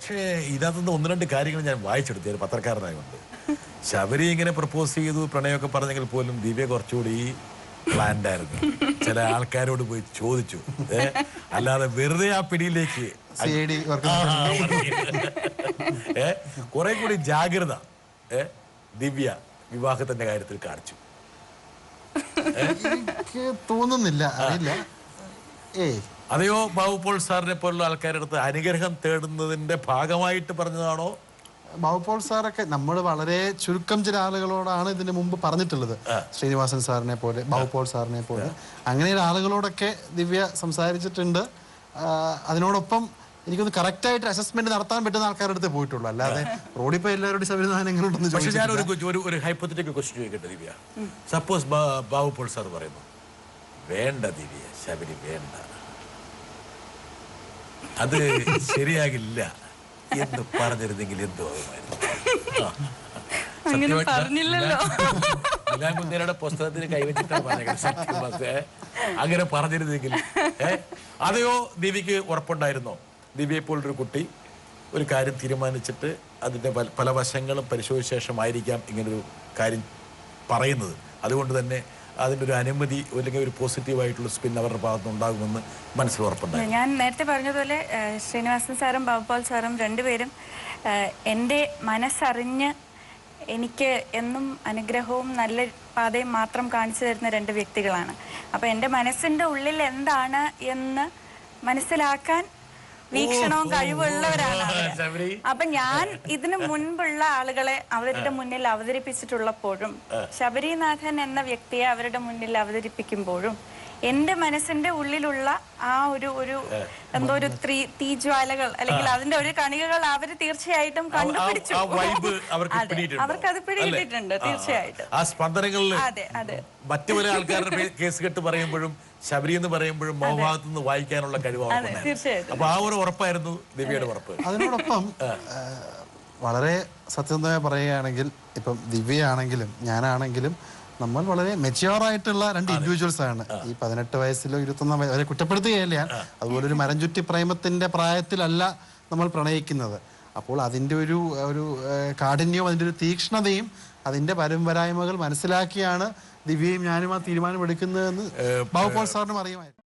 പക്ഷേ ഇതിനകത്തുനിന്ന് ഒന്ന് രണ്ട് കാര്യങ്ങൾ ഞാൻ വായിച്ചെടുത്തു ഒരു പത്രക്കാരനായതുകൊണ്ട്. ശബരി ഇങ്ങനെ പ്രപ്പോസ് ചെയ്തു പ്രണയമൊക്കെ പറഞ്ഞെങ്കിൽ പോലും ദിവ്യ കുറച്ചുകൂടി പ്ലാൻഡ് ആയിരുന്നു. ചില ആൾക്കാരോട് പോയി ചോദിച്ചു, അല്ലാതെ വെറുതെ ആ പിടിയിലേക്ക് കുറെ കൂടി ജാഗ്രത ദിവ്യ വിവാഹത്തിന്റെ കാര്യത്തിൽ കാണിച്ചു. എനിക്ക് തോന്നുന്നില്ല, അറിയില്ല. അതെയോ ബാബു പോൾ സാറിനെ പോലുള്ള ആൾക്കാരുടെ അടുത്ത് അനുഗ്രഹം തേടുന്നതിന്റെ ഭാഗമായിട്ട് പറഞ്ഞതാണോ? ബാബു പോൾ സാറൊക്കെ നമ്മൾ വളരെ ചുരുക്കം ചില ആളുകളോടാണ് ഇതിന് മുമ്പ് പറഞ്ഞിട്ടുള്ളത്. ശ്രീനിവാസൻ സാറിനെ പോലെ, ബാബു പോൾ സാറിനെ പോലെ, അങ്ങനെയുള്ള ആളുകളോടൊക്കെ ദിവ്യ സംസാരിച്ചിട്ടുണ്ട്. അതിനോടൊപ്പം എനിക്കൊന്ന് കറക്റ്റായിട്ട് അസസ്മെന്റ് നടത്താൻ പറ്റുന്ന ആൾക്കാരുടെ അടുത്ത് പോയിട്ടുള്ളൂ. അല്ലാതെ റോഡിൽ പോയി എല്ലാവരോടും സംവിധാനം എങ്ങനെ ഉണ്ടെന്ന് ചോദിച്ചു. ഞാൻ ഒരു ഹൈപ്പോത്തറ്റിക്കൽ ക്വസ്റ്റ്യൻ ചോദിക്കട്ടെ ദിവ്യ. സപ്പോസ് ബാബു പോൾ സാർ പറയുന്നു, വേണ്ട ദിവ്യ, ശബരി വേണ്ട, അത് ശരിയാകില്ല എന്ന് പറഞ്ഞിരുന്നെങ്കിൽ എന്തോ നിലാമുന്തേരുടെ പുസ്തകത്തിന് കൈവച്ചിട്ടാണ് പറഞ്ഞത്. അങ്ങനെ പറഞ്ഞിരുന്നെങ്കിൽ അതെയോ ദിവ്യക്ക് ഉറപ്പുണ്ടായിരുന്നോ? ദിവ്യയെ പോലൊരു കുട്ടി ഒരു കാര്യം തീരുമാനിച്ചിട്ട് അതിന്റെ പല വശങ്ങളും പരിശോധിച്ച ശേഷമായിരിക്കാം ഇങ്ങനൊരു കാര്യം പറയുന്നത്. അതുകൊണ്ട് തന്നെ അതിൻ്റെ ഒരു അനുമതി അല്ലെങ്കിൽ ഒരു പോസിറ്റീവായിട്ടുള്ള സ്പിൻ അവരുടെ ഭാഗത്ത് ഉണ്ടാകുമെന്ന് മനസ്സിൽ ഉറപ്പുണ്ടായി. ഞാൻ നേരത്തെ പറഞ്ഞതുപോലെ ശ്രീനിവാസൻ സാറും ബാബു പോൾ സാറും രണ്ടുപേരും എൻ്റെ മനസ്സറിഞ്ഞ് എനിക്ക് എന്നും അനുഗ്രഹവും നല്ല പാതയും മാത്രം കാണിച്ചു തരുന്ന രണ്ട് വ്യക്തികളാണ്. അപ്പോൾ എൻ്റെ മനസ്സിൻ്റെ ഉള്ളിൽ എന്താണ് എന്ന് മനസ്സിലാക്കാൻ വീക്ഷണവും കഴിവുള്ളവരാണ്. അപ്പൊ ഞാൻ ഇതിനു മുൻപുള്ള ആളുകളെ അവരുടെ മുന്നിൽ അവതരിപ്പിച്ചിട്ടുള്ളപ്പോഴും ശബരിനാഥൻ എന്ന വ്യക്തിയെ അവരുടെ മുന്നിൽ അവതരിപ്പിക്കുമ്പോഴും എന്റെ മനസ്സിന്റെ ഉള്ളിലുള്ള ആ ഒരു എന്തോ ഒരു തീജ്വാലകൾ അല്ലെങ്കിൽ അതിന്റെ ഒരു കണികകൾ അവര് തീർച്ചയായിട്ടും കണ്ടുപിടിച്ചു. അവർക്കത് പിടികിട്ടിട്ടുണ്ട് തീർച്ചയായിട്ടും. ആ സ്പന്ദനങ്ങളിൽ മറ്റു പല ആൾക്കാരുടെ കേസ് കെട്ട് പറയുമ്പോഴും ശബരി എന്ന് പറയുമ്പോഴും മോഹഭാഗത്ത് നിന്ന് വായിക്കാനുള്ള കഴിവാണ്. അപ്പൊ ആ ഒരു ഉറപ്പായിരുന്നു ദിവ്യയുടെ ഉറപ്പ്. അതിനോടൊപ്പം വളരെ സത്യസന്ധമായി പറയുകയാണെങ്കിൽ ഇപ്പം ദിവ്യയാണെങ്കിലും ഞാനാണെങ്കിലും നമ്മൾ വളരെ മെച്യൂർ ആയിട്ടുള്ള രണ്ട് ഇൻഡിവിജ്വൽസ് ആണ്. ഈ 18 വയസ്സിലോ 21 വരെ കുറ്റപ്പെടുത്തുകയല്ല ഞാൻ. അതുപോലെ ഒരു മരം ചുറ്റി പ്രേമത്തിന്റെ പ്രായത്തിലല്ല നമ്മൾ പ്രണയിക്കുന്നത്. അപ്പോൾ അതിൻ്റെ ഒരു കാഠിന്യവും അതിൻ്റെ ഒരു തീക്ഷ്ണതയും അതിൻ്റെ പരമ്പരായ്മകൾ മനസ്സിലാക്കിയാണ് ദിവ്യയും ഞാനും ആ തീരുമാനം എടുക്കുന്നതെന്ന് ബാബു പോൾ സാറിനും അറിയുമായിരുന്നു.